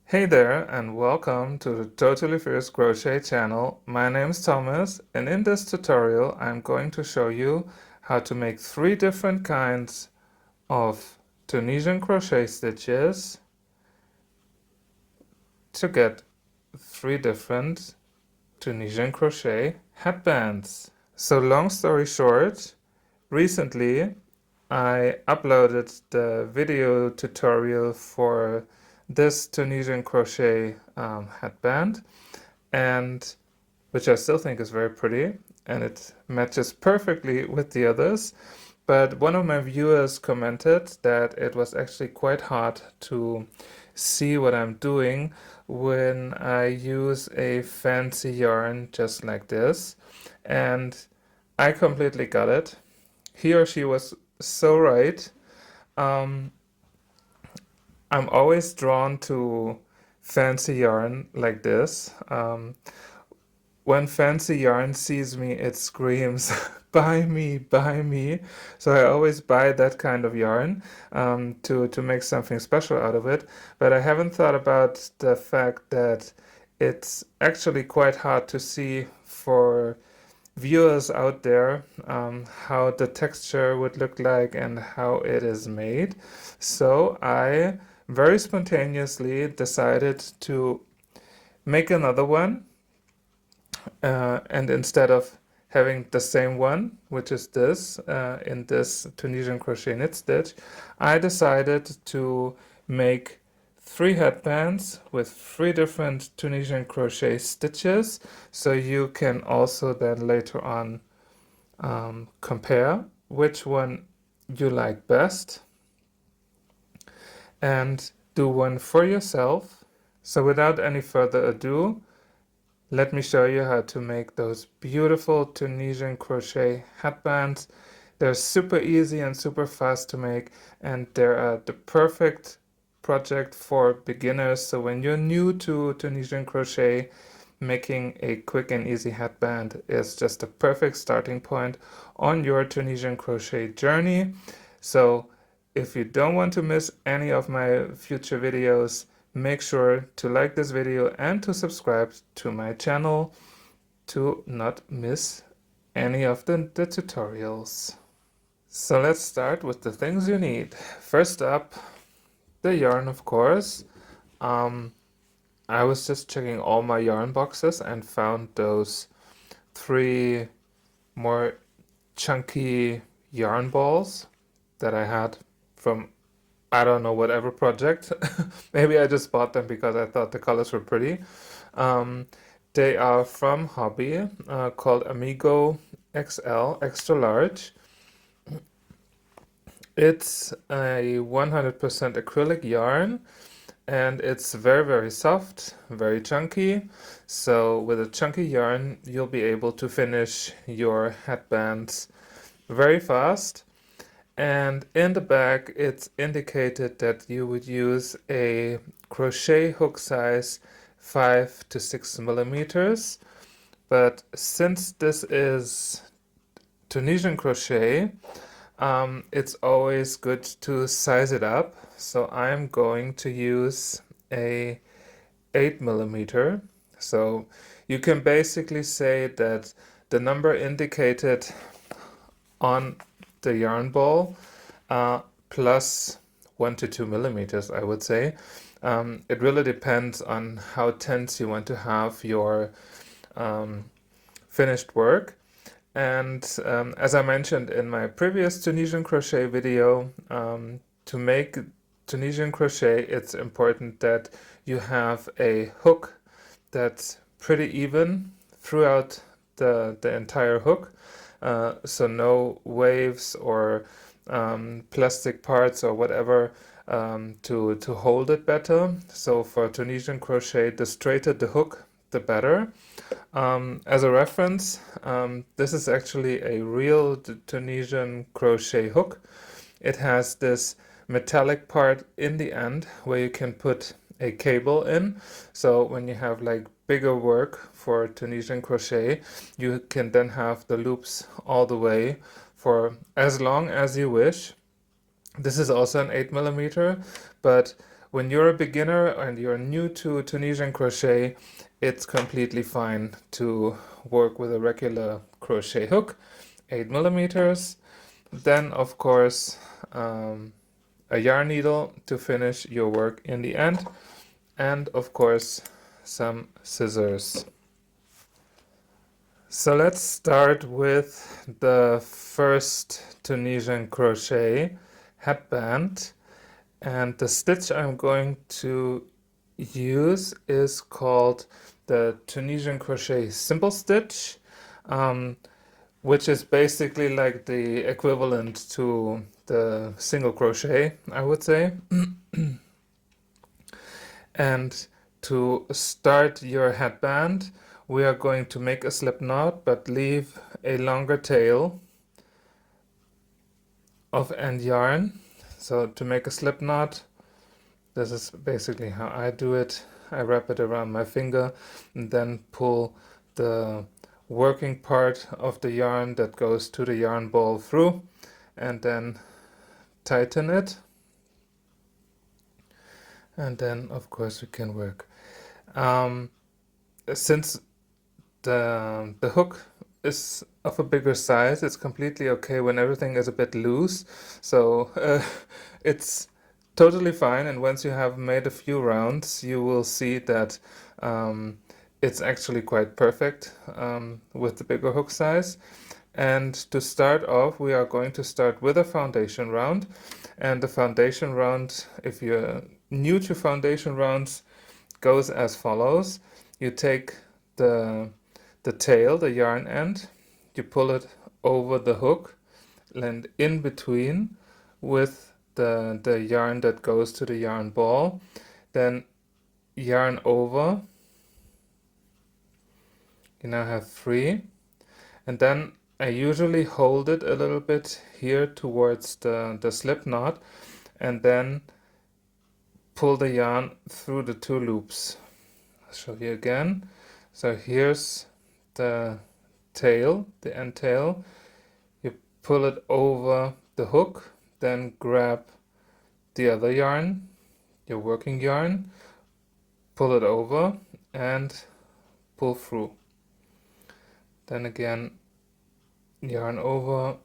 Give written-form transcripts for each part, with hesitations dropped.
Hey there, and welcome to the Totally Fierce Crochet channel. My name is Thomas, and in this tutorial I'm going to show you how to make 3 different kinds of Tunisian crochet stitches to get 3 different Tunisian crochet headbands. So long story short, recently I uploaded the video tutorial for this Tunisian crochet headband, and which I still think is very pretty, and it matches perfectly with the others. But one of my viewers commented that it was actually quite hard to see what I'm doing when I use a fancy yarn just like this, and I completely got it. He or she was so right. Um, I'm always drawn to fancy yarn like this. When fancy yarn sees me, it screams, buy me, buy me. So I always buy that kind of yarn to make something special out of it. But I haven't thought about the fact that it's actually quite hard to see for viewers out there how the texture would look like and how it is made. So I very spontaneously decided to make another one, and instead of having the same one, which is this, in this Tunisian crochet knit stitch, I decided to make 3 headbands with 3 different Tunisian crochet stitches, so you can also then later on compare which one you like best and do one for yourself. So without any further ado, let me show you how to make those beautiful Tunisian crochet headbands. They're super easy and super fast to make, and they're the perfect project for beginners. So when you're new to Tunisian crochet, making a quick and easy headband is just a perfect starting point on your Tunisian crochet journey. So if you don't want to miss any of my future videos, make sure to like this video and to subscribe to my channel to not miss any of the tutorials. So let's start with the things you need. First up, the yarn, of course. I was just checking all my yarn boxes and found those 3 more chunky yarn balls that I had from, I don't know, whatever project. Maybe I just bought them because I thought the colors were pretty. They are from Hobby, called Amigo XL, extra large. It's a 100% acrylic yarn, and it's very, very soft, very chunky. So with a chunky yarn, you'll be able to finish your headbands very fast. And in the back, it's indicated that you would use a crochet hook size 5 to 6 millimeters. But since this is Tunisian crochet, it's always good to size it up. So I'm going to use a 8 millimeter. So you can basically say that the number indicated on the yarn ball plus 1 to 2 millimeters, I would say. It really depends on how tense you want to have your finished work. And as I mentioned in my previous Tunisian crochet video, to make Tunisian crochet, it's important that you have a hook that's pretty even throughout the entire hook. So no waves or plastic parts or whatever to hold it better. So for Tunisian crochet, the straighter the hook, the better. As a reference, this is actually a real Tunisian crochet hook. It has this metallic part in the end where you can put a cable in. So when you have like bigger work for Tunisian crochet, you can then have the loops all the way for as long as you wish. This is also an 8 millimeter, but when you're a beginner and you're new to Tunisian crochet, it's completely fine to work with a regular crochet hook, 8 millimeters. Then, of course, a yarn needle to finish your work in the end, and of course, some scissors. So let's start with the first Tunisian crochet headband, and the stitch I'm going to use is called the Tunisian crochet simple stitch, which is basically like the equivalent to the single crochet, I would say. And to start your headband, we are going to make a slip knot but leave a longer tail of end yarn. So to make a slip knot, this is basically how I do it. I wrap it around my finger and then pull the working part of the yarn that goes to the yarn ball through, and then tighten it, and then of course we can work. Since the hook is of a bigger size, it's completely okay when everything is a bit loose, so it's totally fine. And once you have made a few rounds, you will see that it's actually quite perfect with the bigger hook size. And to start off, we are going to start with a foundation round. And the foundation round, if you're new to foundation rounds, goes as follows. You take the tail, the yarn end, you pull it over the hook and in between with the yarn that goes to the yarn ball, then yarn over. You now have 3, and then I usually hold it a little bit here towards the slip knot, and then pull the yarn through the 2 loops. I'll show you again. So here's the tail, the end tail. You pull it over the hook, then grab the other yarn, your working yarn, pull it over and pull through. Then again, yarn over,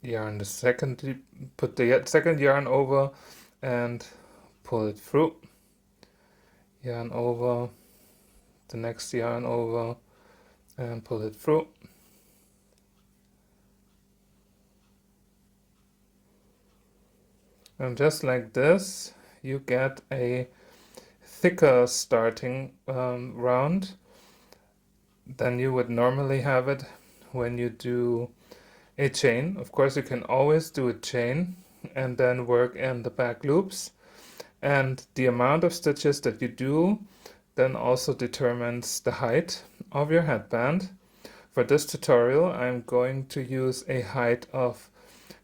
yarn the second, put the second yarn over and pull it through. Yarn over, the next yarn over and pull it through. And just like this, you get a thicker starting round than you would normally have it when you do a chain. Of course, you can always do a chain and then work in the back loops. And the amount of stitches that you do then also determines the height of your headband. For this tutorial, I'm going to use a height of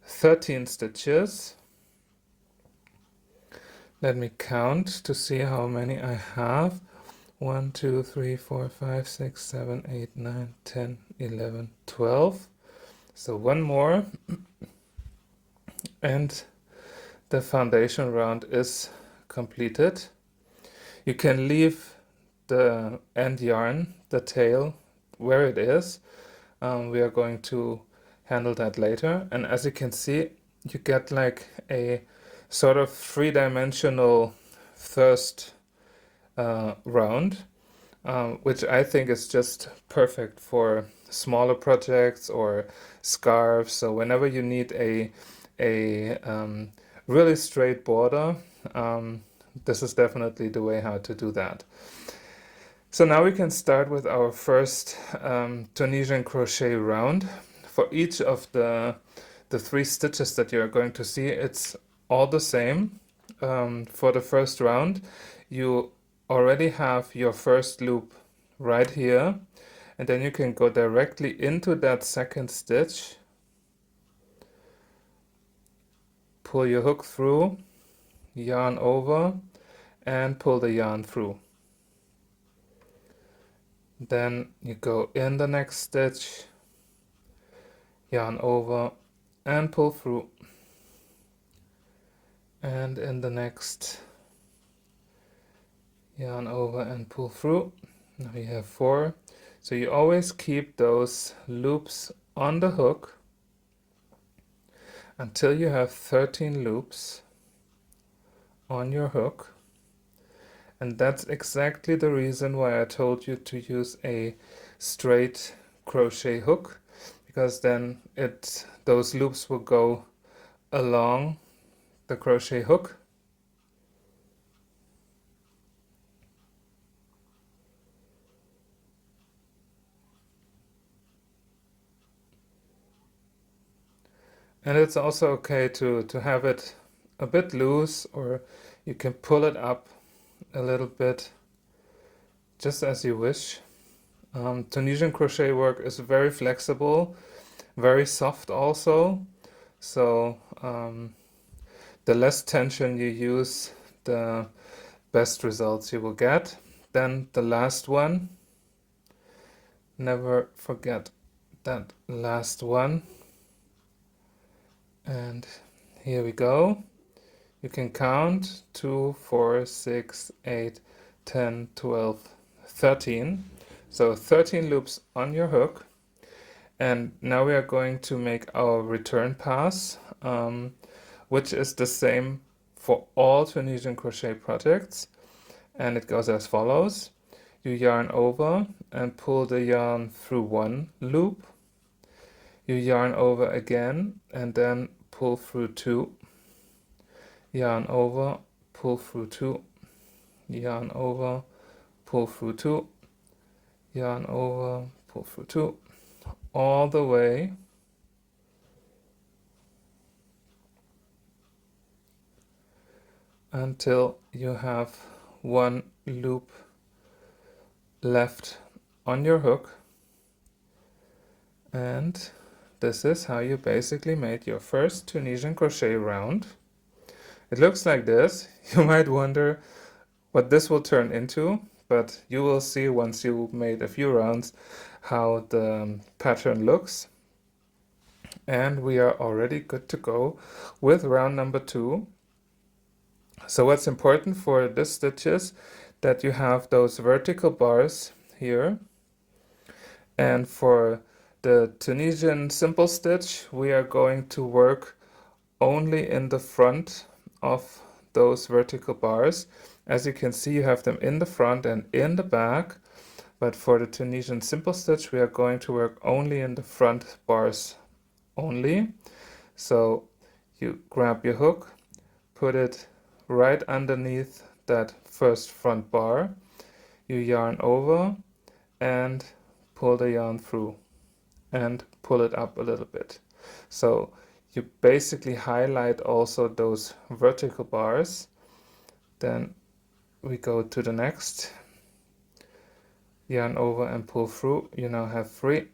13 stitches. Let me count to see how many I have. 1, 2, 3, 4, 5, 6, 7, 8, 9, 10, 11, 12. So one more. And the foundation round is completed. You can leave the end yarn, the tail, where it is. We are going to handle that later. And as you can see, you get like a sort of 3-dimensional first round, which I think is just perfect for smaller projects or scarves. So whenever you need a really straight border, this is definitely the way how to do that. So now we can start with our first Tunisian crochet round. For each of the 3 stitches that you are going to see, it's all the same. For the first round, you already have your first loop right here, and then you can go directly into that second stitch, pull your hook through, yarn over, and pull the yarn through. Then you go in the next stitch, yarn over, and pull through. And in the next, yarn over and pull through. Now you have 4. So you always keep those loops on the hook until you have 13 loops on your hook. And that's exactly the reason why I told you to use a straight crochet hook, because then those loops will go along the crochet hook. And it's also okay to have it a bit loose, or you can pull it up a little bit, just as you wish. Tunisian crochet work is very flexible, very soft also, so the less tension you use, the best results you will get. Then the last one, never forget that last one. And here we go. You can count 2, 4, 6, 8, 10, 12, 13. So 13 loops on your hook. And now we are going to make our return pass, which is the same for all Tunisian crochet projects. And it goes as follows. You yarn over and pull the yarn through one loop. You yarn over again and then pull through 2. Yarn over, pull through 2. Yarn over, pull through 2. Yarn over, pull through 2. All the way until you have one loop left on your hook. And this is how you basically made your first Tunisian crochet round. It looks like this. You might wonder what this will turn into, but you will see once you made a few rounds how the pattern looks. And we are already good to go with round number 2. So what's important for this stitch is that you have those vertical bars here. And for the Tunisian simple stitch, we are going to work only in the front of those vertical bars. As you can see, you have them in the front and in the back. But for the Tunisian simple stitch, we are going to work only in the front bars only. So you grab your hook, put it right underneath that first front bar, you yarn over and pull the yarn through and pull it up a little bit. So you basically highlight also those vertical bars. Then we go to the next, yarn over and pull through. You now have 3.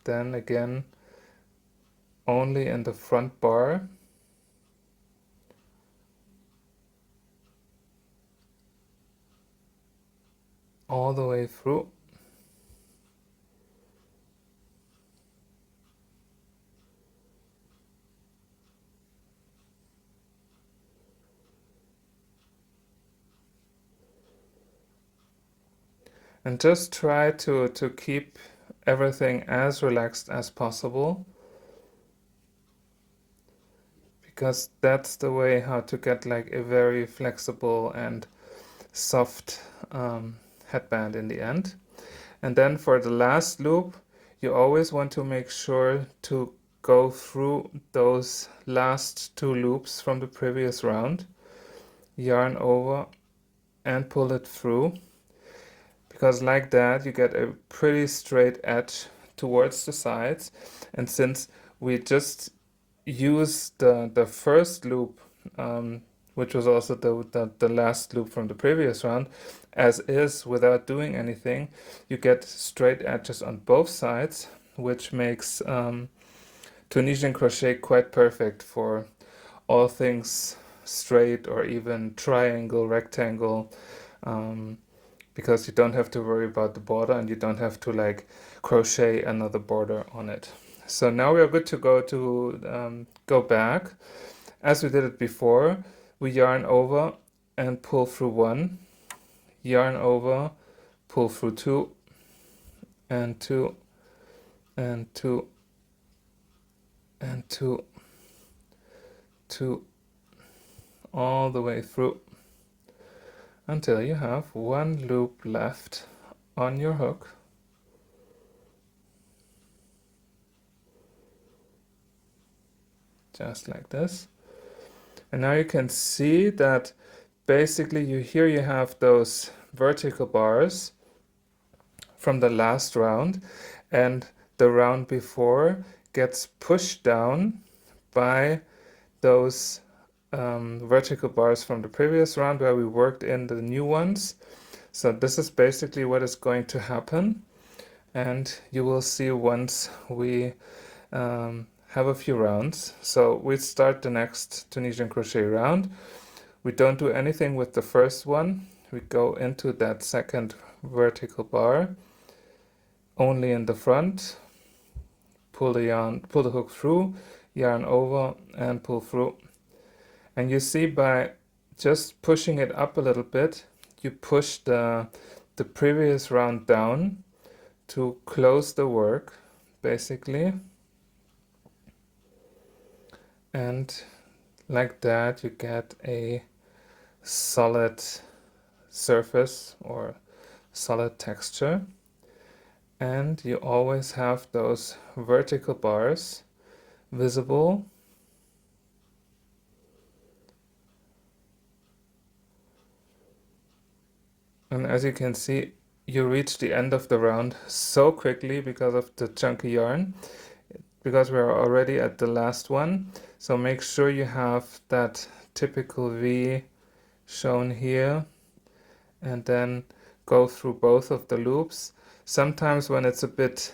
Then again only in the front bar, all the way through. And just try to keep everything as relaxed as possible, because that's the way how to get like a very flexible and soft headband in the end. And then for the last loop, you always want to make sure to go through those last 2 loops from the previous round, yarn over and pull it through, because like that you get a pretty straight edge towards the sides. And since we just use the first loop, which was also the last loop from the previous round, as is without doing anything, you get straight edges on both sides, which makes Tunisian crochet quite perfect for all things straight or even triangle, rectangle, because you don't have to worry about the border and you don't have to like crochet another border on it. So now we are good to go back. As we did it before, we yarn over and pull through 1, yarn over, pull through 2 and 2 and 2 and 2, 2, all the way through until you have one loop left on your hook. Just like this. And now you can see that basically here you have those vertical bars from the last round, and the round before gets pushed down by those vertical bars from the previous round where we worked in the new ones. So this is basically what is going to happen, and you will see once we have a few rounds. So we start the next Tunisian crochet round. We don't do anything with the first one. We go into that second vertical bar only in the front, pull the hook through, yarn over and pull through. And you see, by just pushing it up a little bit, you push the previous round down to close the work, basically. And like that you get a solid surface or solid texture. And you always have those vertical bars visible. And as you can see, you reach the end of the round so quickly because of the chunky yarn, because we're already at the last one. So make sure you have that typical V shown here, and then go through both of the loops. Sometimes when it's a bit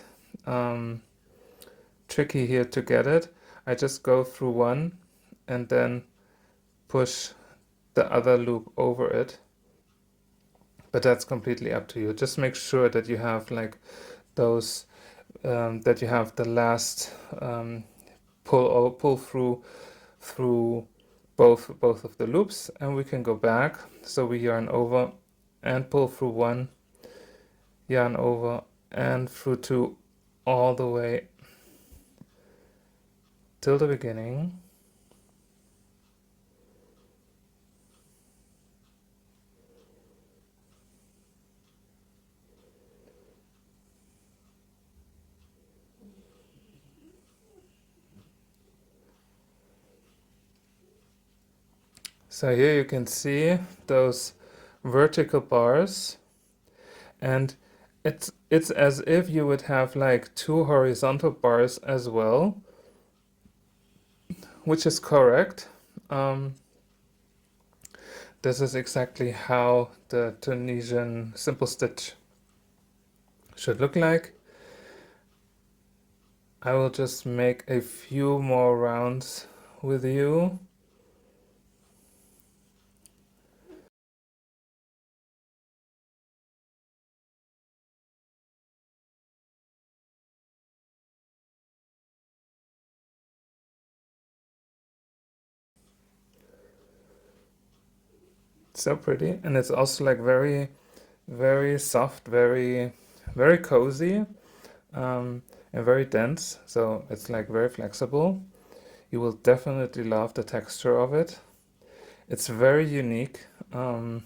tricky here to get it, I just go through one and then push the other loop over it. But that's completely up to you. Just make sure that you have like those, that you have the last pull through both of the loops, and we can go back. So we yarn over and pull through one, yarn over and through two, all the way till the beginning. So here you can see those vertical bars, and it's as if you would have like two horizontal bars as well, which is correct. This is exactly how the Tunisian simple stitch should look like. I will just make a few more rounds with you. So pretty, and it's also like very, very soft, very, very cozy, and very dense. So it's like very flexible. You will definitely love the texture of it. It's very unique. I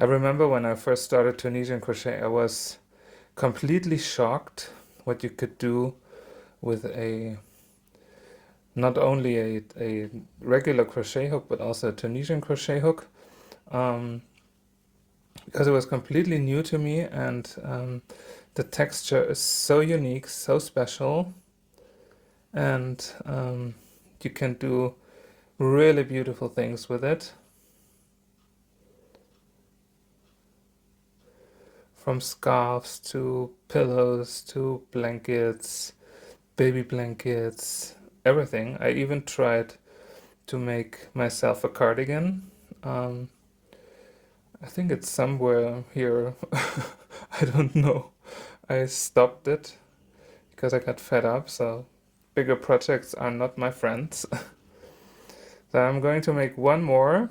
remember when I first started Tunisian crochet, I was completely shocked what you could do with not only a regular crochet hook, but also a Tunisian crochet hook. Because it was completely new to me, and the texture is so unique, so special, and you can do really beautiful things with it. From scarves to pillows to blankets, baby blankets, everything. I even tried to make myself a cardigan. I think it's somewhere here. I don't know. I stopped it because I got fed up, so bigger projects are not my friends. So I'm going to make one more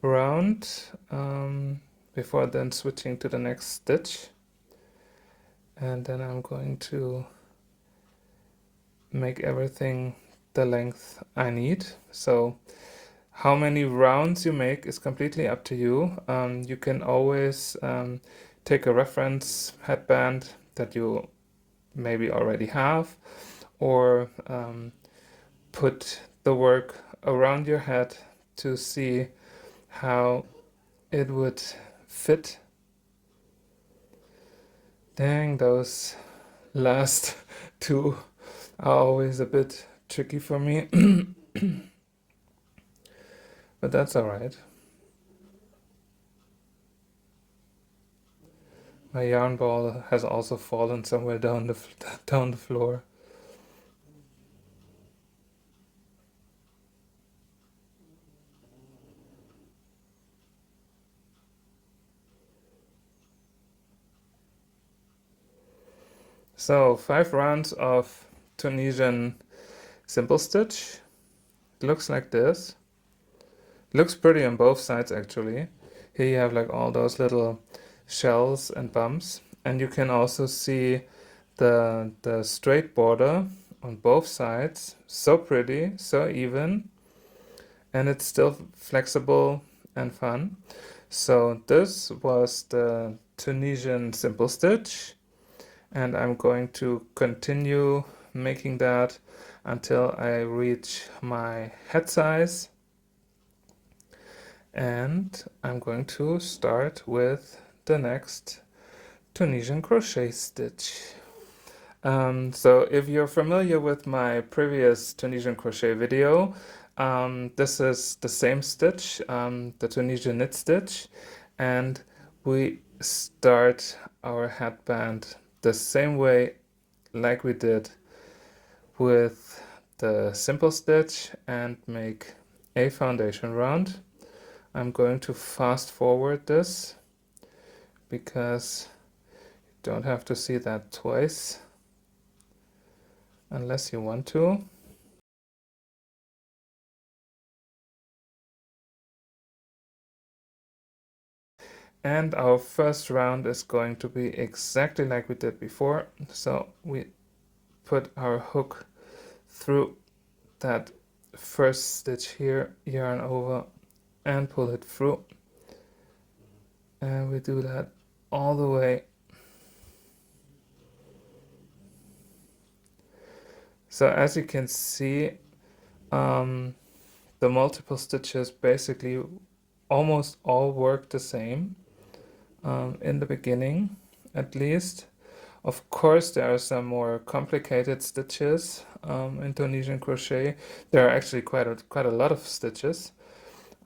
round before then switching to the next stitch, and then I'm going to make everything the length I need. So how many rounds you make is completely up to you. You can always take a reference headband that you maybe already have, or put the work around your head to see how it would fit. Dang, those last two are always a bit tricky for me, but that's alright. My yarn ball has also fallen somewhere down the floor. So 5 rounds of Tunisian simple stitch. It looks like this. Looks pretty on both sides actually. Here you have like all those little shells and bumps, and you can also see the straight border on both sides. So pretty, so even, and it's still flexible and fun. So this was the Tunisian simple stitch, and I'm going to continue making that until I reach my head size. And I'm going to start with the next Tunisian crochet stitch. So if you're familiar with my previous Tunisian crochet video, this is the same stitch, the Tunisian knit stitch, and we start our headband the same way like we did with the simple stitch and make a foundation round. I'm going to fast forward this because you don't have to see that twice unless you want to. And our first round is going to be exactly like we did before. So we put our hook through that first stitch here, yarn over, and pull it through. And we do that all the way. So as you can see, the multiple stitches basically almost all work the same in the beginning, at least. Of course, there are some more complicated stitches in Tunisian crochet. There are actually quite a lot of stitches.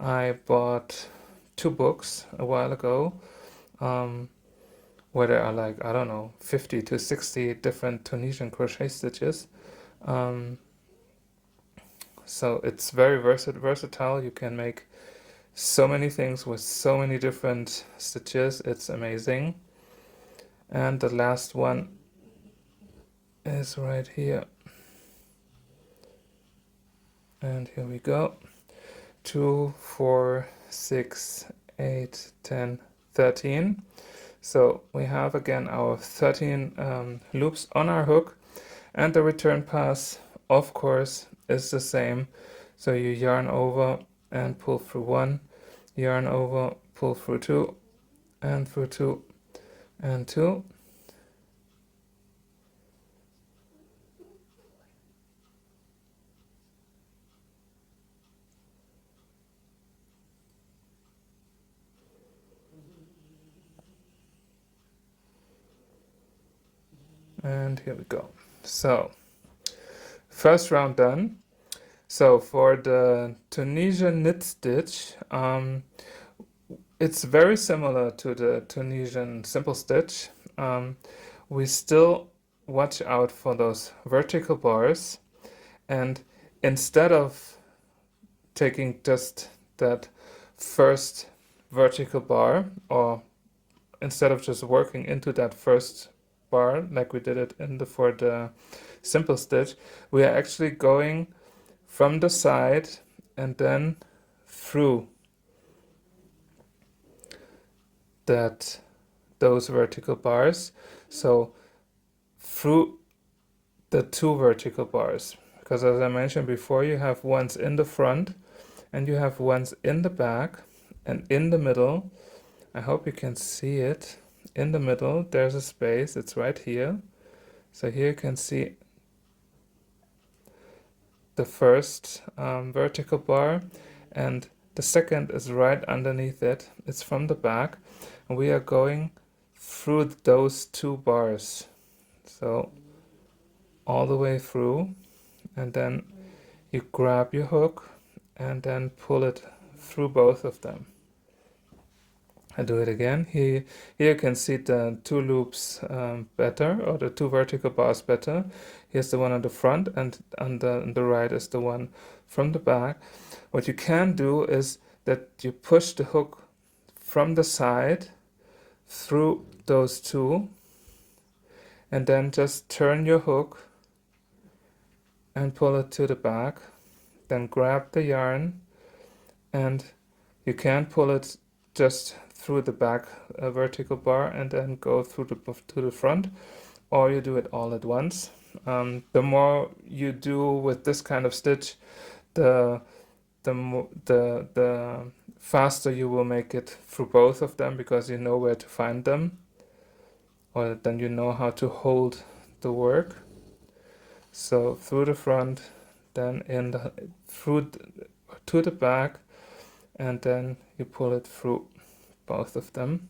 I bought 2 books a while ago where there are like, I don't know, 50 to 60 different Tunisian crochet stitches. So it's very versatile. You can make so many things with so many different stitches. It's amazing. And the last one is right here. And here we go. 2, 4, 6, 8, 10, 13. So we have again our 13 loops on our hook, and the return pass, of course, is the same. So you yarn over and pull through 1, yarn over, pull through 2, and through 2 and 2. And here we go. So first round done. So for the Tunisian knit stitch, it's very similar to the Tunisian simple stitch. We still watch out for those vertical bars, and instead of taking just that first vertical bar, or instead of just working into that first bar like we did it for the simple stitch, we are actually going from the side and then through those vertical bars. So through the 2 vertical bars, because as I mentioned before, you have ones in the front and you have ones in the back, and in the middle, I hope you can see it, in the middle there's a space, it's right here. So here you can see the first vertical bar, and the second is right underneath it. It's from the back, and we are going through those 2 bars, so all the way through, and then you grab your hook and then pull it through both of them. I do it again. Here you can see the 2 loops better, or the 2 vertical bars better. Here's the one on the front, and on the right is the one from the back. What you can do is that you push the hook from the side through those 2, and then just turn your hook and pull it to the back. Then grab the yarn, and you can pull it just through the back vertical bar and then go through to the front, or you do it all at once. The more you do with this kind of stitch, the faster you will make it through both of them, because you know where to find them, or then you know how to hold the work. So through the front, then to the back, and then you pull it through both of them.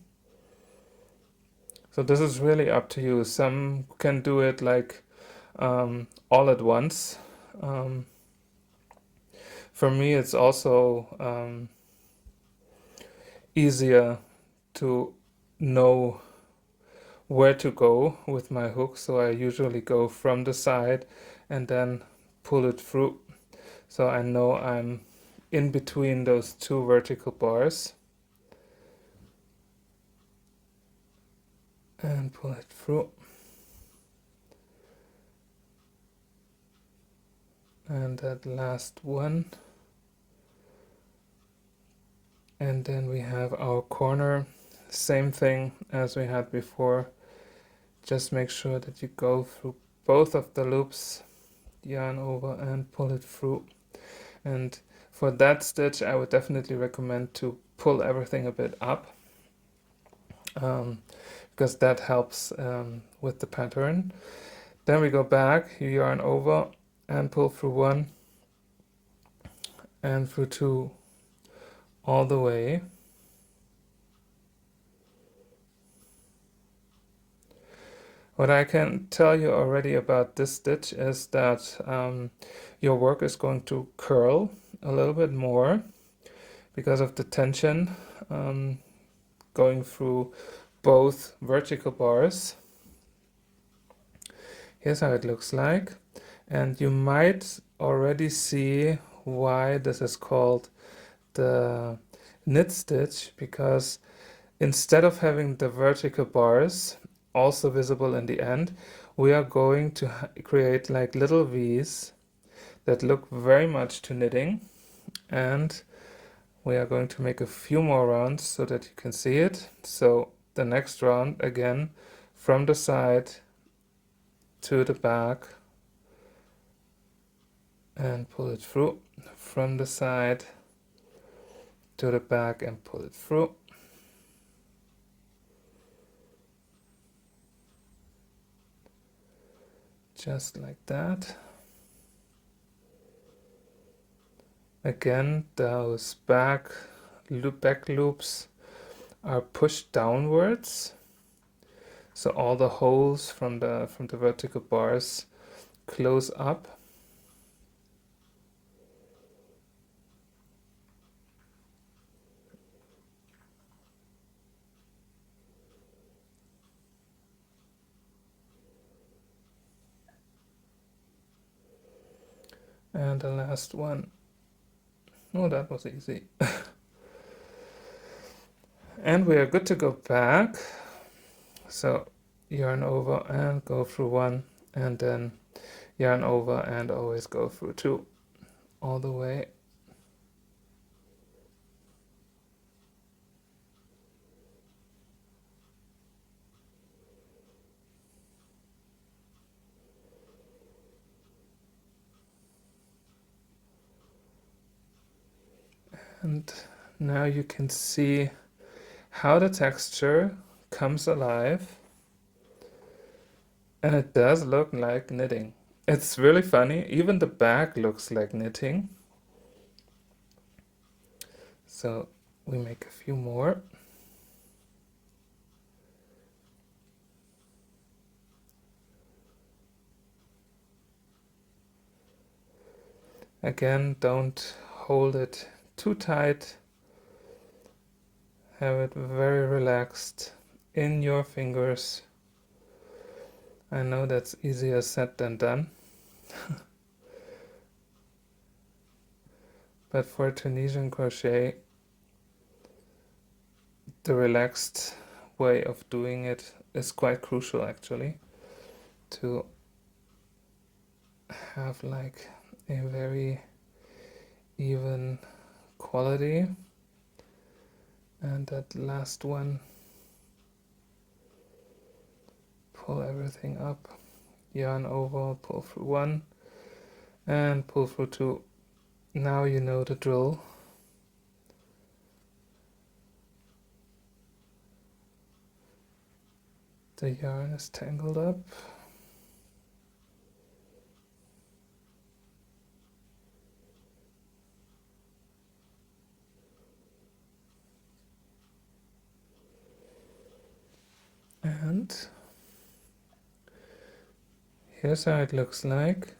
So this is really up to you. Some can do it like all at once. For me, it's also easier to know where to go with my hook, so I usually go from the side and then pull it through, so I know I'm in between those 2 vertical bars, and pull it through, and that last one, and then we have our corner. Same thing as we had before, just make sure that you go through both of the loops, yarn over and pull it through. And for that stitch I would definitely recommend to pull everything a bit up, because that helps with the pattern. Then we go back, you yarn over and pull through 1 and through 2 all the way. What I can tell you already about this stitch is that your work is going to curl a little bit more because of the tension going through both vertical bars. Here's how it looks like, and you might already see why this is called the knit stitch, because instead of having the vertical bars also visible in the end, we are going to create like little V's that look very much to knitting, and we are going to make a few more rounds so that you can see it. So the next round, again, from the side to the back and pull it through, from the side to the back and pull it through. Just like that. Again, those back loops are pushed downwards, so all the holes from the vertical bars close up. And the last one. Oh, that was easy. And we are good to go back. So yarn over and go through 1, and then yarn over and always go through 2 all the way. And now you can see how the texture comes alive, and it does look like knitting. It's really funny, even the back looks like knitting. So we make a few more. Again, don't hold it too tight. Have it very relaxed in your fingers. I know that's easier said than done. But for Tunisian crochet, the relaxed way of doing it is quite crucial actually, to have like a very even quality. And that last one, pull everything up, yarn over, pull through one and pull through two. Now you know the drill. The yarn is tangled up. And here's how it looks like.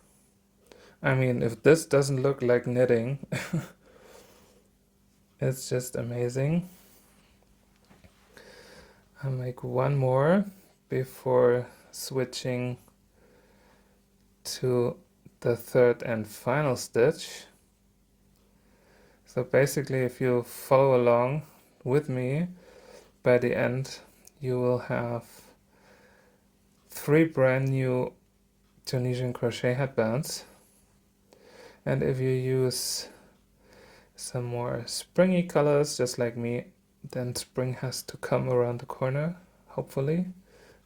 I mean, if this doesn't look like knitting, it's just amazing. I'll make one more before switching to the third and final stitch. So basically, if you follow along with me, by the end you will have 3 brand new Tunisian crochet headbands. And if you use some more springy colors just like me, then spring has to come around the corner, hopefully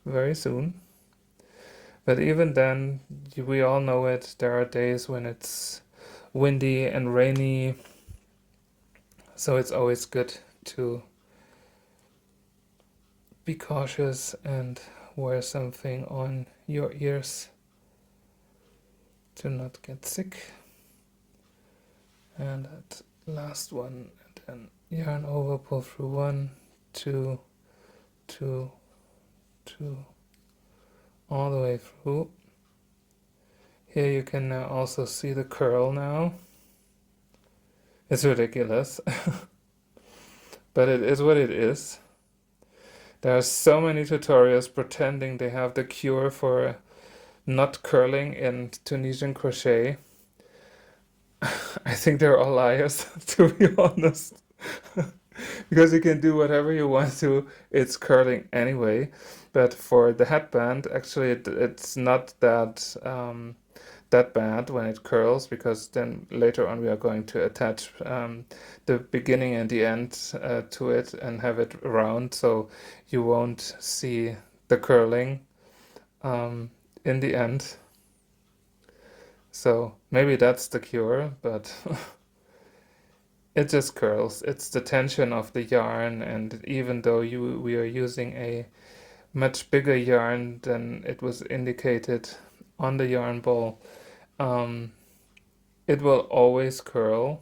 very soon. But even then, we all know it, there are days when it's windy and rainy, so it's always good to be cautious and wear something on your ears to not get sick. And that last one, and then yarn over, pull through 1, 2, 2, 2, all the way through. Here you can now also see the curl now. It's ridiculous, but it is what it is. There are so many tutorials pretending they have the cure for not curling in Tunisian crochet. I think they're all liars, to be honest. Because you can do whatever you want to, it's curling anyway. But for the headband, actually, it's not that that bad when it curls, because then later on we are going to attach the beginning and the end to it and have it round, so you won't see the curling in the end. So maybe that's the cure, but it just curls. It's the tension of the yarn, and even though we are using a much bigger yarn than it was indicated on the yarn ball, it will always curl,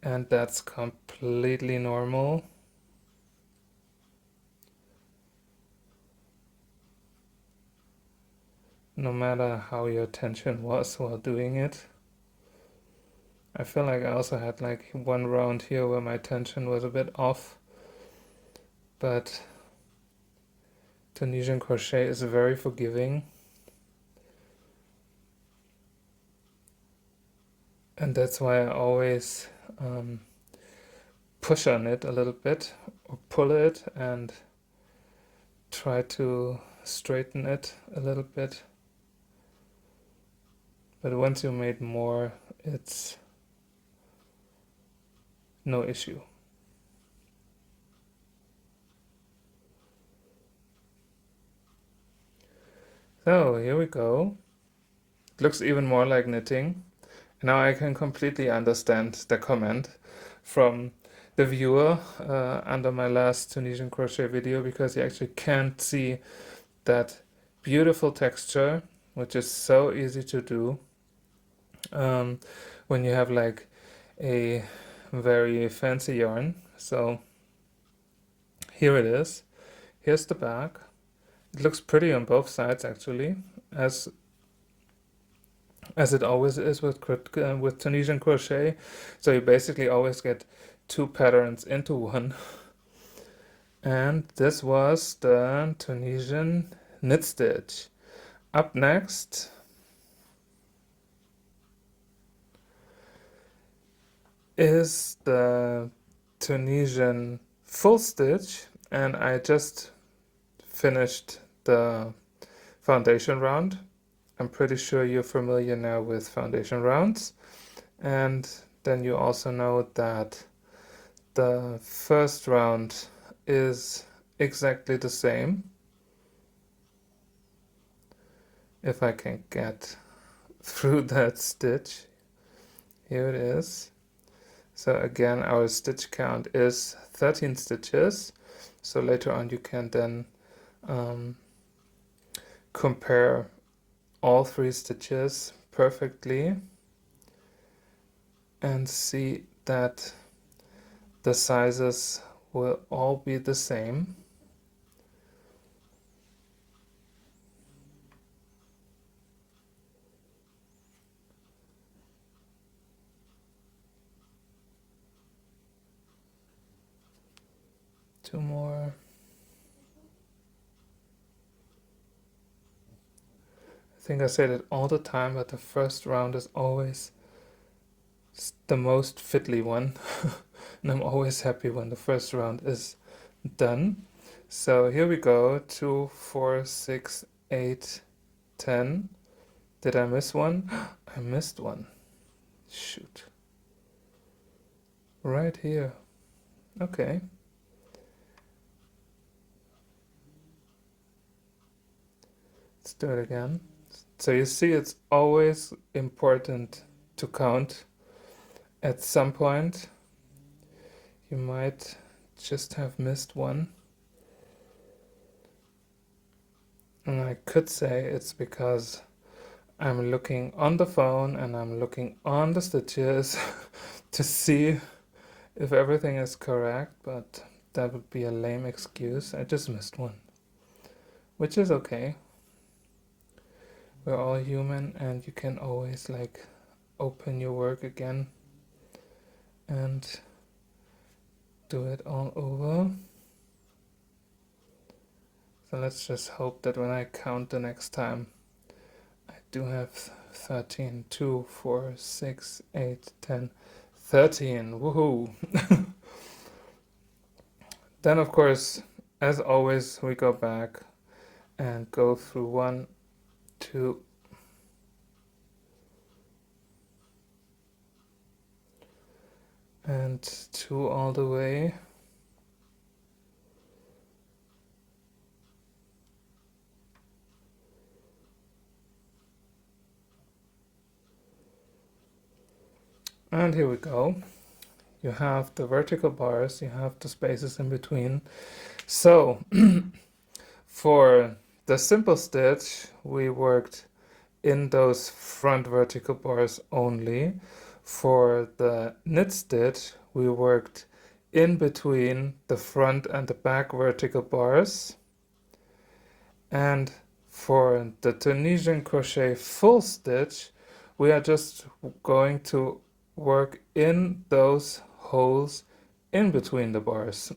and that's completely normal. No matter how your tension was while doing it. I feel like I also had like one round here where my tension was a bit off, but Tunisian crochet is very forgiving, and that's why I always push on it a little bit or pull it and try to straighten it a little bit. But once you made more, it's no issue. So here we go. It looks even more like knitting, Now I can completely understand the comment from the viewer under my last Tunisian crochet video, because you actually can't see that beautiful texture, which is so easy to do when you have like a very fancy yarn. So here it is. Here's the back. It looks pretty on both sides actually, as it always is with Tunisian crochet. So you basically always get two patterns into one. And this was the Tunisian knit stitch. Up next is the Tunisian full stitch, and I just finished the foundation round. I'm pretty sure you're familiar now with foundation rounds, and then you also know that the first round is exactly the same. If I can get through that stitch, here it is. So again, our stitch count is 13 stitches. So later on you can then compare all 3 stitches perfectly and see that the sizes will all be the same. Two more. I think I said it all the time, but the first round is always the most fiddly one. And I'm always happy when the first round is done. So here we go, 2, 4, 6, 8, 10. Did I miss one? I missed one. Shoot. Right here. Okay. Let's do it again. So you see, it's always important to count. At some point, you might just have missed one. And I could say it's because I'm looking on the phone and I'm looking on the stitches to see if everything is correct, but that would be a lame excuse. I just missed one, which is okay. We're all human, and you can always like open your work again and do it all over. So let's just hope that when I count the next time, I do have 13, 2, 4, 6, 8, 10, 13. Woohoo! Then of course, as always, we go back and go through 1, 2, and 2 all the way. And here we go. You have the vertical bars, you have the spaces in between. So for the simple stitch, we worked in those front vertical bars only. For the knit stitch, we worked in between the front and the back vertical bars. And for the Tunisian crochet full stitch, we are just going to work in those holes in between the bars.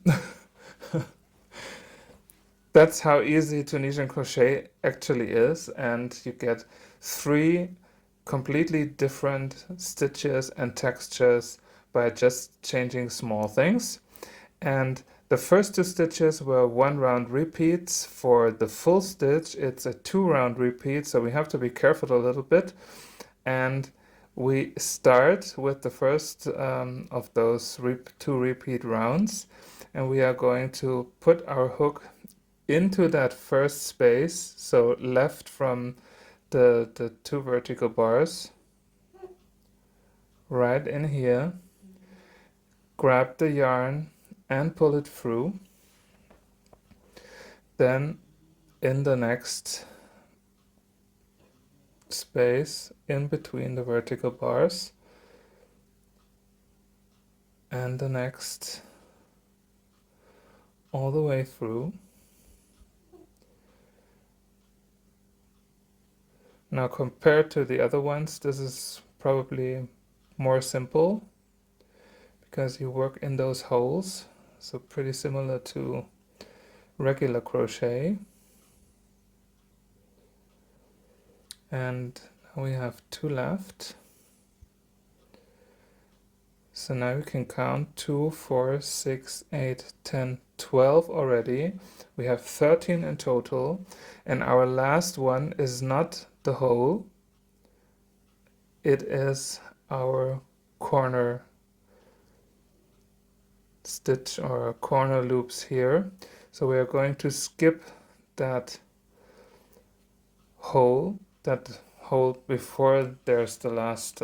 That's how easy Tunisian crochet actually is, and you get 3 completely different stitches and textures by just changing small things. And the first 2 stitches were 1 round repeats. For the full stitch, it's a 2 round repeat, so we have to be careful a little bit. And we start with the first of those 2 repeat rounds, and we are going to put our hook into that first space, so left from the 2 vertical bars. right in here, grab the yarn and pull it through. Then in the next space in between the vertical bars, and the next all the way through. Now compared to the other ones, this is probably more simple because you work in those holes, so pretty similar to regular crochet. And now we have 2 left. So now we can count 2, 4, 6, 8, 10, 12 already. We have 13 in total, and our last one is not the hole, it is our corner stitch or corner loops here. So we are going to skip that hole before there's the last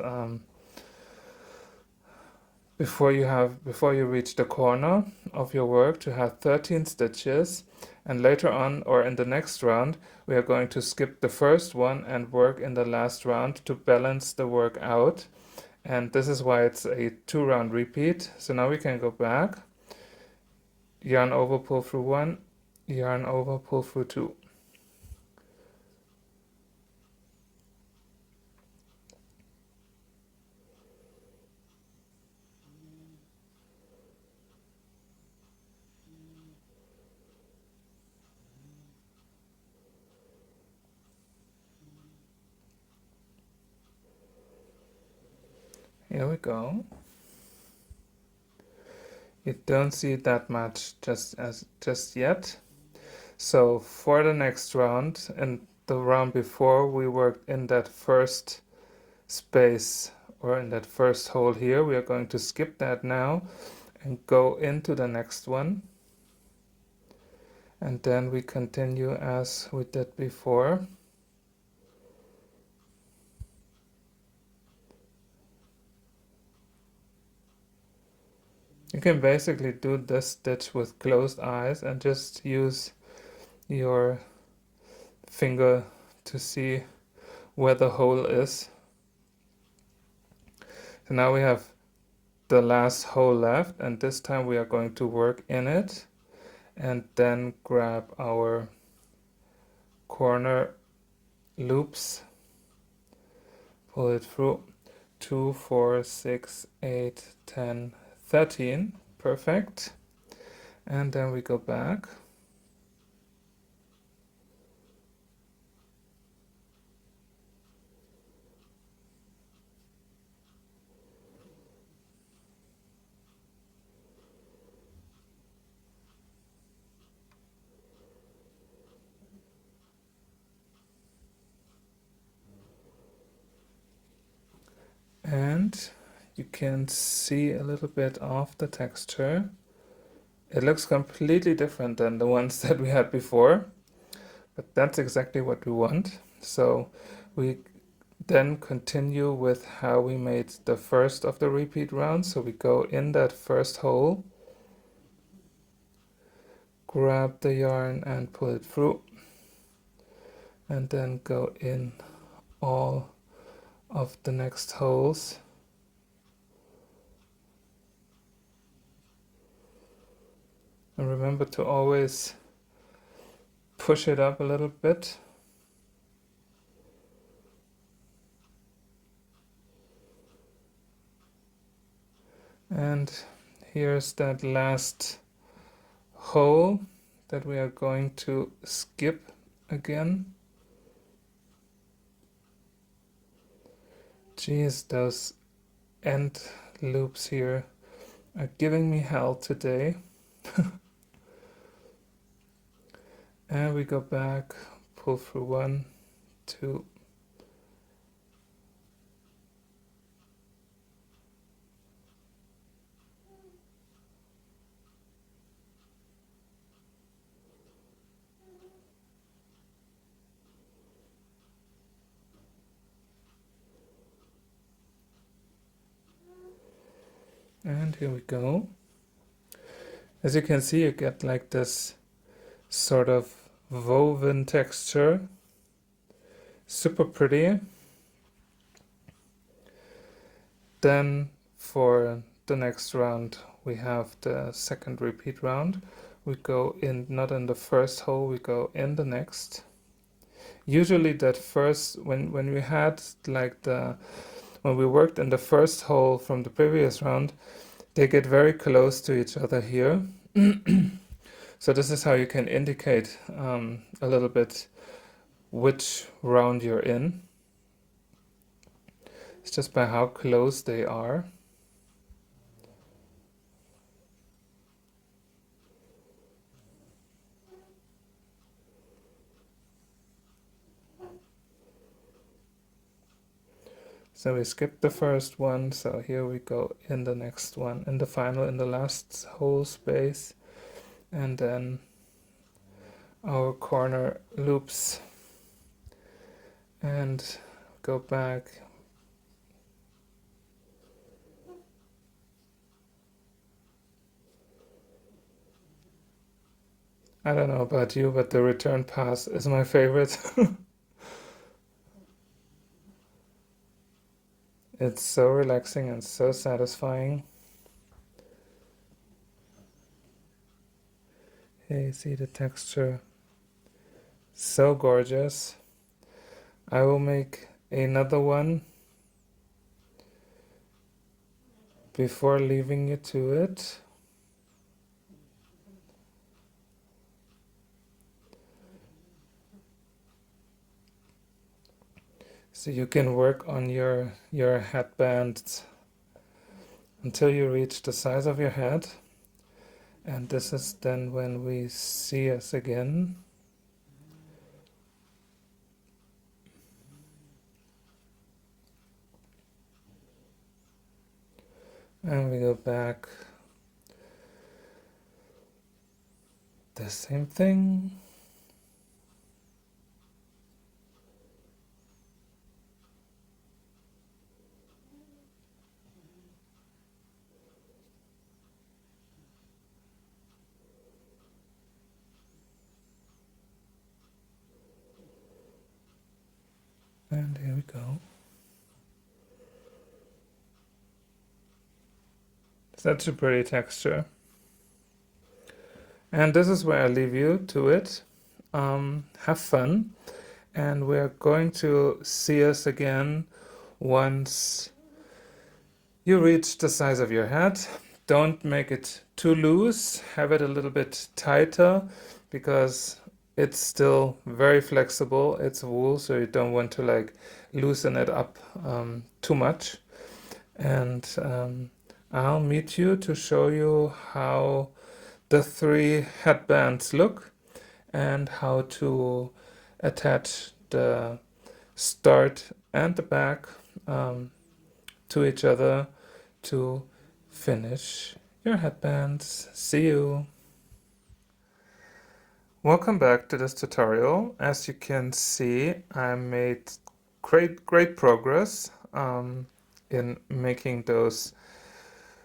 before you reach the corner of your work, to have 13 stitches, and later on or in the next round we are going to skip the first one and work in the last round to balance the work out, and this is why it's a 2-round repeat. So now we can go back, yarn over, pull through 1, yarn over, pull through 2. Here we go. You don't see that much just yet. So for the next round, and the round before, we worked in that first space or in that first hole here. We are going to skip that now and go into the next one, and then we continue as we did before. You can basically do this stitch with closed eyes and just use your finger to see where the hole is. So now we have the last hole left, and this time we are going to work in it and then grab our corner loops, pull it through. 2, 4, 6, 8, 10, 13. Perfect. And then we go back. And you can see a little bit of the texture. It looks completely different than the ones that we had before, but that's exactly what we want. So we then continue with how we made the first of the repeat round. So we go in that first hole, grab the yarn and pull it through, and then go in all of the next holes. And remember to always push it up a little bit. And here's that last hole that we are going to skip again. Geez, those end loops here are giving me hell today. And we go back, pull through 1, 2, And here we go. As you can see, you get like this sort of woven texture. Super pretty. Then for the next round, we have the second repeat round. We go in, not in the first hole, we go in the next. Usually that first, when we had like when we worked in the first hole from the previous round, they get very close to each other here. So this is how you can indicate a little bit which round you're in. It's just by how close they are. So we skipped the first one, so here we go in the next one, in the final, in the last whole space, and then our corner loops and go back. I don't know about you, but the return pass is my favorite. It's so relaxing and so satisfying. Hey, you see the texture? So gorgeous. I will make another one before leaving you to it. So you can work on your headband until you reach the size of your head. And this is then when we see us again. And we go back. The same thing. And here we go. Such a pretty texture. And this is where I leave you to it. Have fun. And we're going to see us again once you reach the size of your head. Don't make it too loose. Have it a little bit tighter because it's still very flexible. It's wool, so you don't want to like loosen it up too much. And I'll meet you to show you how the 3 headbands look and how to attach the start and the back to each other to finish your headbands. See you! Welcome back to this tutorial. As you can see, I made great progress in making those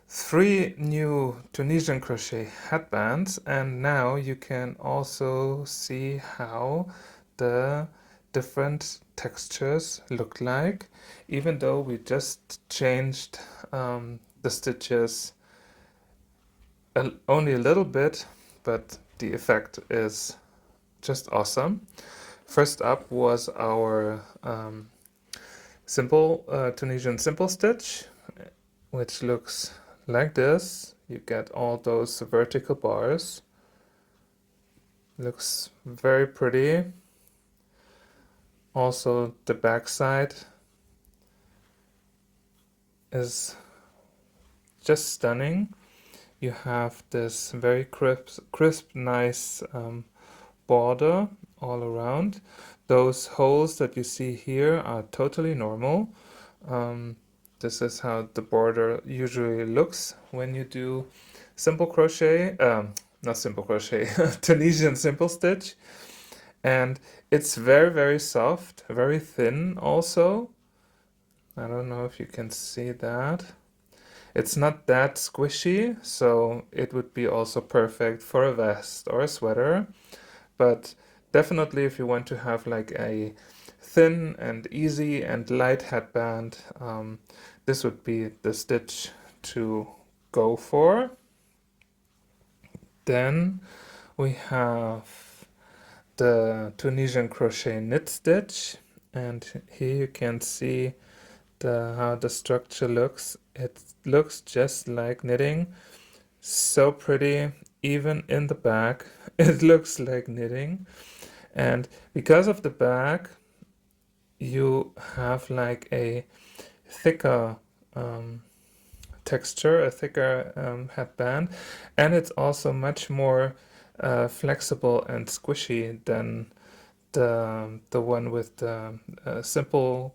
3 new Tunisian crochet headbands, and now you can also see how the different textures look like, even though we just changed the stitches only a little bit, but the effect is just awesome. First up was our simple Tunisian simple stitch, which looks like this. You get all those vertical bars. Looks very pretty. Also the back side is just stunning. You have this very crisp nice border all around. Those holes that you see here are totally normal. This is how the border usually looks when you do simple crochet, not simple crochet, Tunisian simple stitch. And it's very soft, very thin also. I don't know if you can see that. It's not that squishy, so it would be also perfect for a vest or a sweater. But definitely if you want to have like a thin and easy and light headband, this would be the stitch to go for. Then we have the Tunisian crochet knit stitch, and here you can see how the structure looks. It looks just like knitting, so pretty. Even in the back it looks like knitting, and because of the back you have like a thicker texture, a thicker headband, and it's also much more flexible and squishy than the one with the simple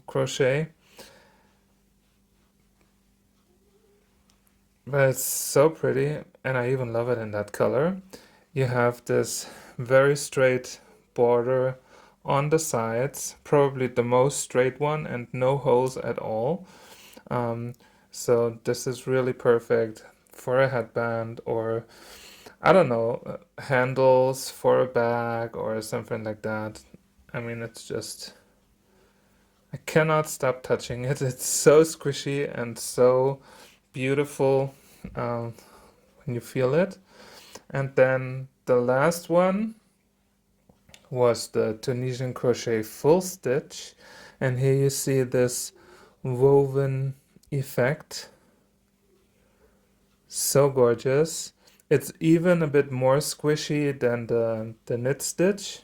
crochet. But it's so pretty, and I even love it in that color. You have this very straight border on the sides, probably the most straight one, and no holes at all. So this is really perfect for a headband, or I don't know, handles for a bag or something like that. I mean, it's just, I cannot stop touching it. It's so squishy and so beautiful when you feel it. And then the last one was the Tunisian crochet full stitch, and here you see this woven effect. So gorgeous. It's even a bit more squishy than the knit stitch.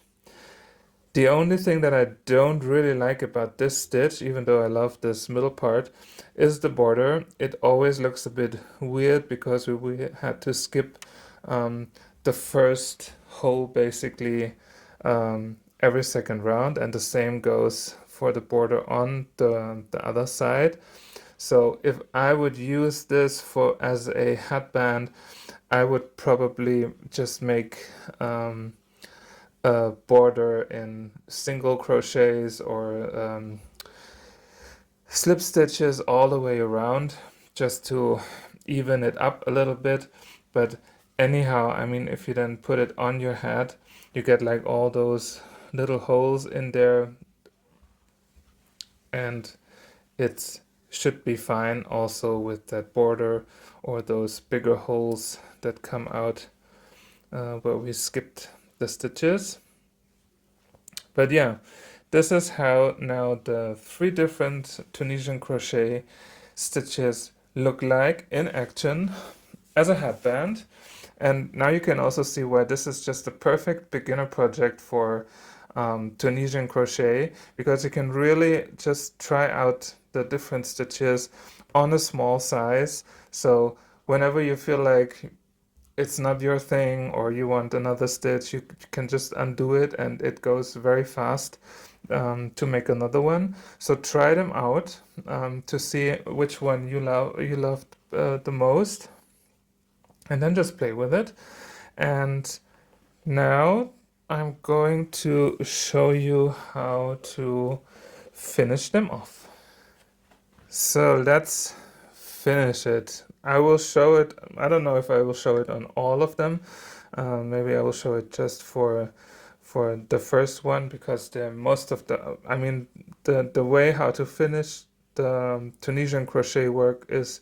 The only thing that I don't really like about this stitch, even though I love this middle part, is the border. It always looks a bit weird because we had to skip the first hole basically every second round, and the same goes for the border on the other side. So if I would use this for as a headband, I would probably just make a border in single crochets or slip stitches all the way around, just to even it up a little bit. But anyhow, I mean, if you then put it on your head, you get like all those little holes in there, and it should be fine also with that border or those bigger holes that come out where we skipped the stitches. But yeah, this is how now the 3 different Tunisian crochet stitches look like in action as a headband. And now you can also see why this is just a perfect beginner project for Tunisian crochet, because you can really just try out the different stitches on a small size. So whenever you feel like it's not your thing or you want another stitch, you can just undo it and it goes very fast to make another one. So try them out to see which one you loved the most, and then just play with it. And now I'm going to show you how to finish them off. So let's finish it. I will show it, I don't know if I will show it on all of them. Maybe I will show it just for the first one, because most of the, I mean, the way how to finish the Tunisian crochet work is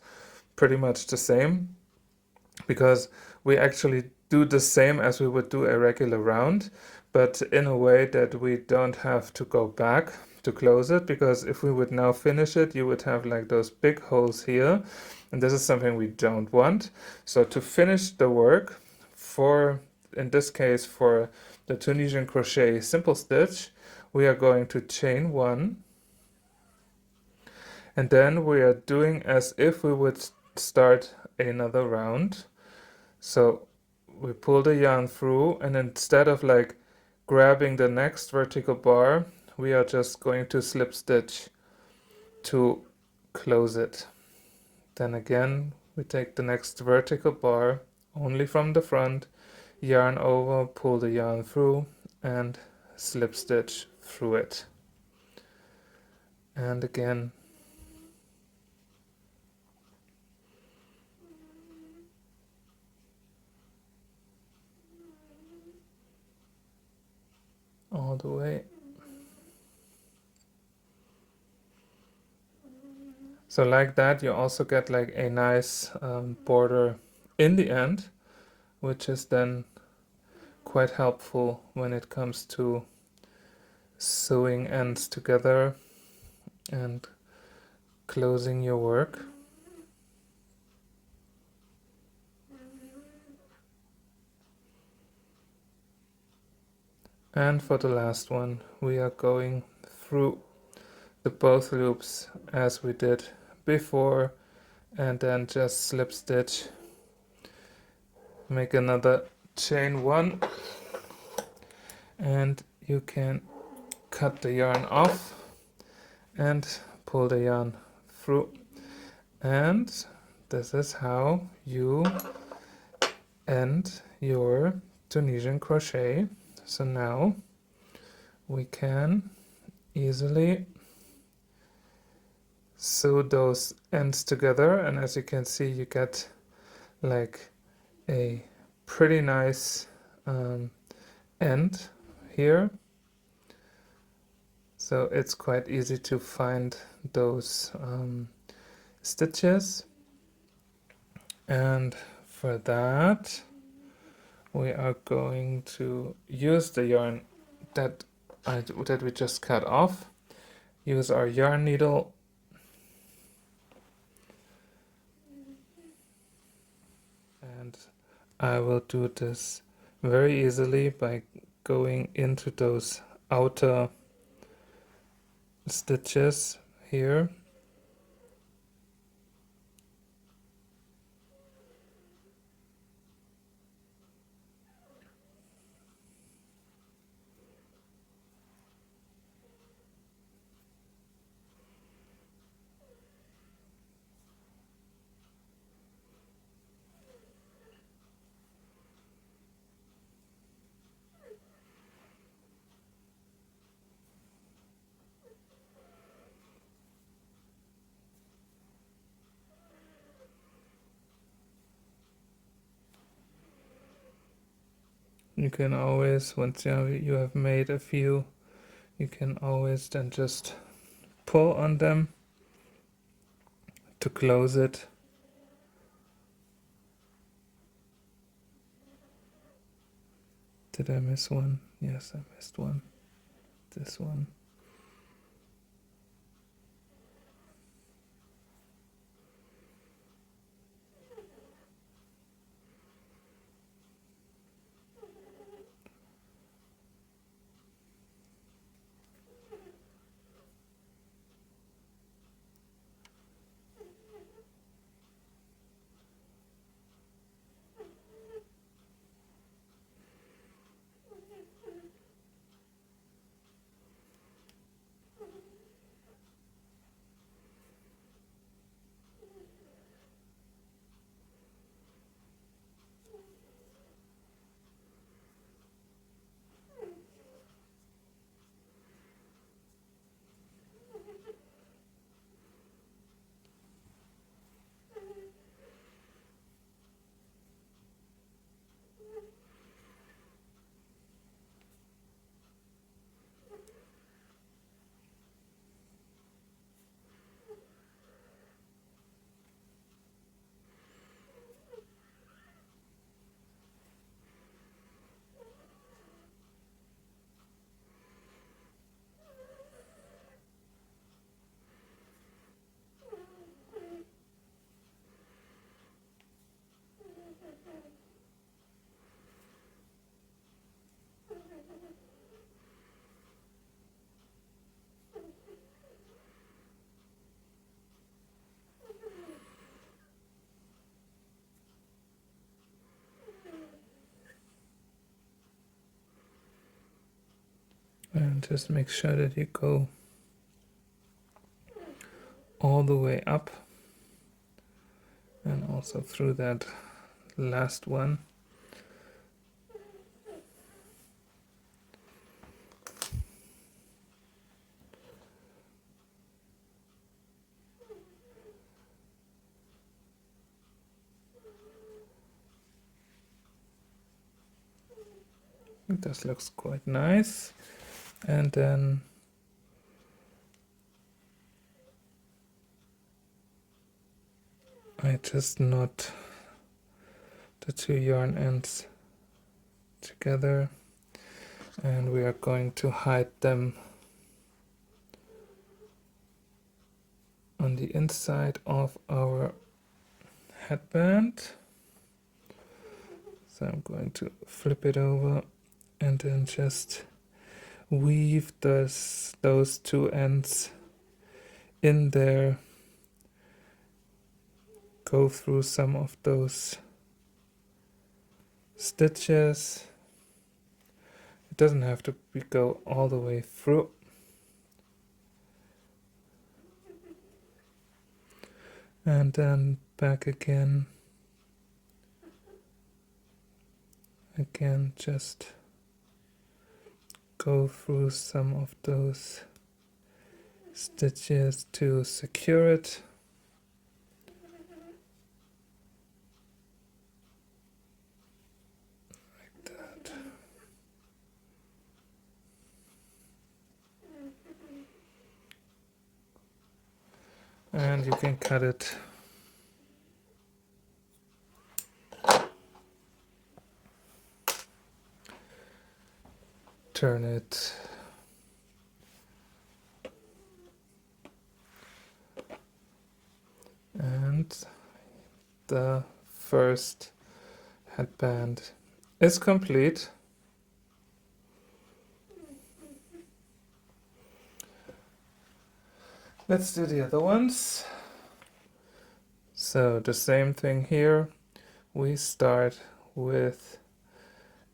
pretty much the same, because we actually do the same as we would do a regular round, but in a way that we don't have to go back to close it, because if we would now finish it, you would have like those big holes here, and this is something we don't want. So to finish the work, for, in this case, for the Tunisian crochet simple stitch, we are going to chain 1, and then we are doing as if we would start another round. So we pull the yarn through, and instead of like grabbing the next vertical bar, we are just going to slip stitch to close it. Then again, we take the next vertical bar only from the front, yarn over, pull the yarn through, and slip stitch through it. And again, the way. So like that you also get like a nice border in the end, which is then quite helpful when it comes to sewing ends together and closing your work. And for the last one, we are going through the both loops as we did before, and then just slip stitch, make another chain one, and you can cut the yarn off and pull the yarn through. And this is how you end your Tunisian crochet. So now we can easily sew those ends together, and as you can see you get like a pretty nice end here. So it's quite easy to find those stitches, and for that we are going to use the yarn that we just cut off, use our yarn needle, and I will do this very easily by going into those outer stitches here. You can always, once you have made a few, you can always then just pull on them to close it. Did I miss one? Yes, I missed one. This one. And just make sure that you go all the way up and also through that last one. This looks quite nice. and then I just knot the two yarn ends together, and we are going to hide them on the inside of our headband. So I'm going to flip it over and then just weave those two ends in there, go through some of those stitches. It doesn't have to go all the way through. And then back again. Again, just go through some of those stitches to secure it. Like that. And you can cut it turn it and the first headband is complete. Let's do the other ones. So the same thing here. We start with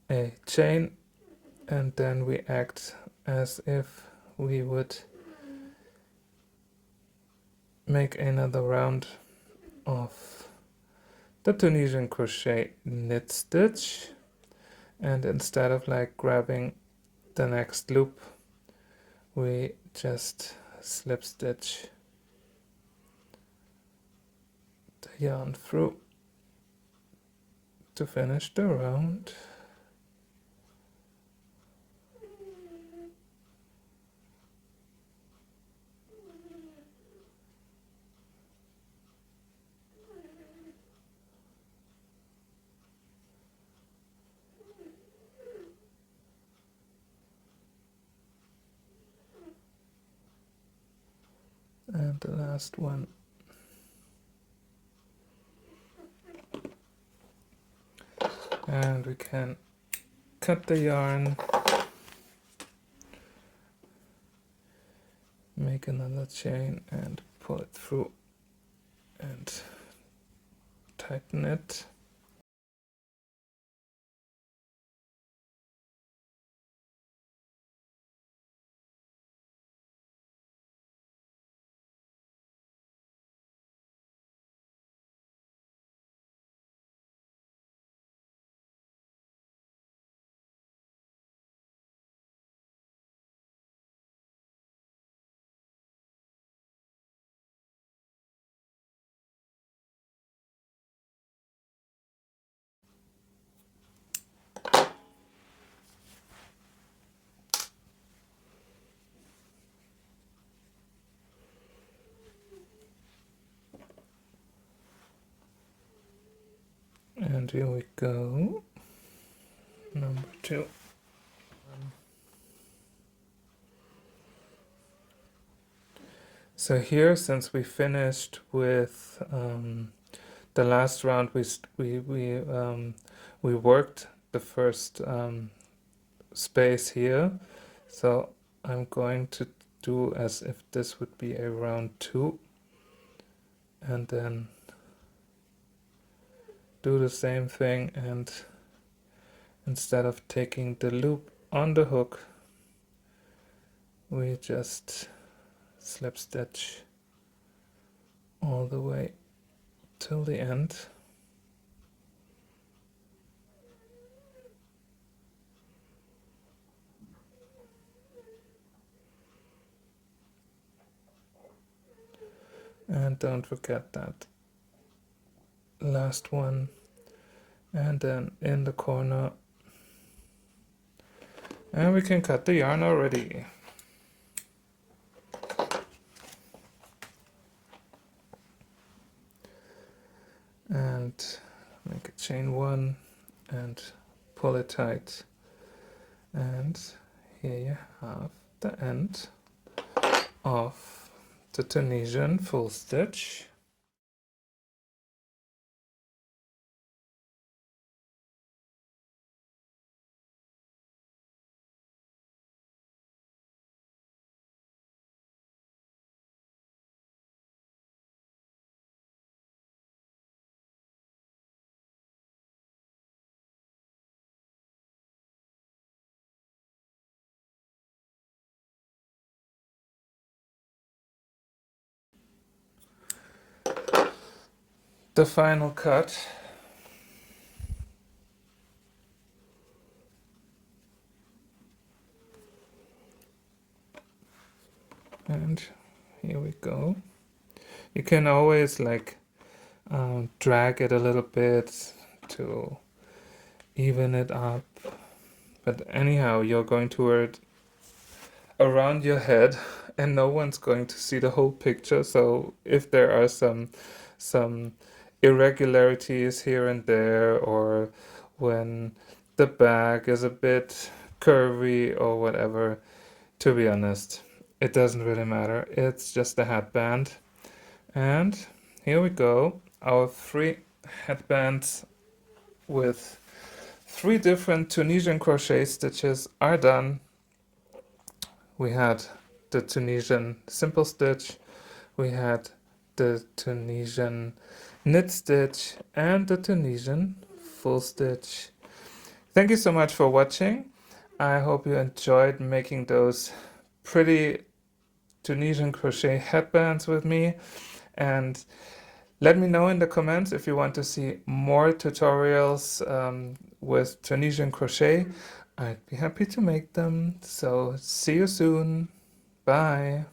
a chain and then we act as if we would make another round of the Tunisian crochet knit stitch, and instead of like grabbing the next loop, we just slip stitch the yarn through to finish the round. And the last one. And we can cut the yarn, make another chain and pull it through and tighten it. And here we go, number 2. So here, since we finished with the last round, we worked the first space here. So I'm going to do as if this would be a round 2, and then do the same thing, and instead of taking the loop on the hook, we just slip stitch all the way till the end. And don't forget that last one, and then in the corner, And we can cut the yarn already. And make a chain one and pull it tight. And here you have the end of the Tunisian full stitch. The final cut. And here we go. You can always like drag it a little bit to even it up. But anyhow, you're going to wear it around your head and no one's going to see the whole picture. So if there are some irregularities here and there, or when the back is a bit curvy or whatever, to be honest, it doesn't really matter. It's just a headband. And here we go. Our 3 headbands with 3 different Tunisian crochet stitches are done. We had the Tunisian simple stitch, we had the Tunisian knit stitch, and the Tunisian full stitch. Thank you so much for watching. I hope you enjoyed making those pretty Tunisian crochet headbands with me, and let me know in the comments if you want to see more tutorials with Tunisian crochet. I'd be happy to make them. So see you soon. Bye.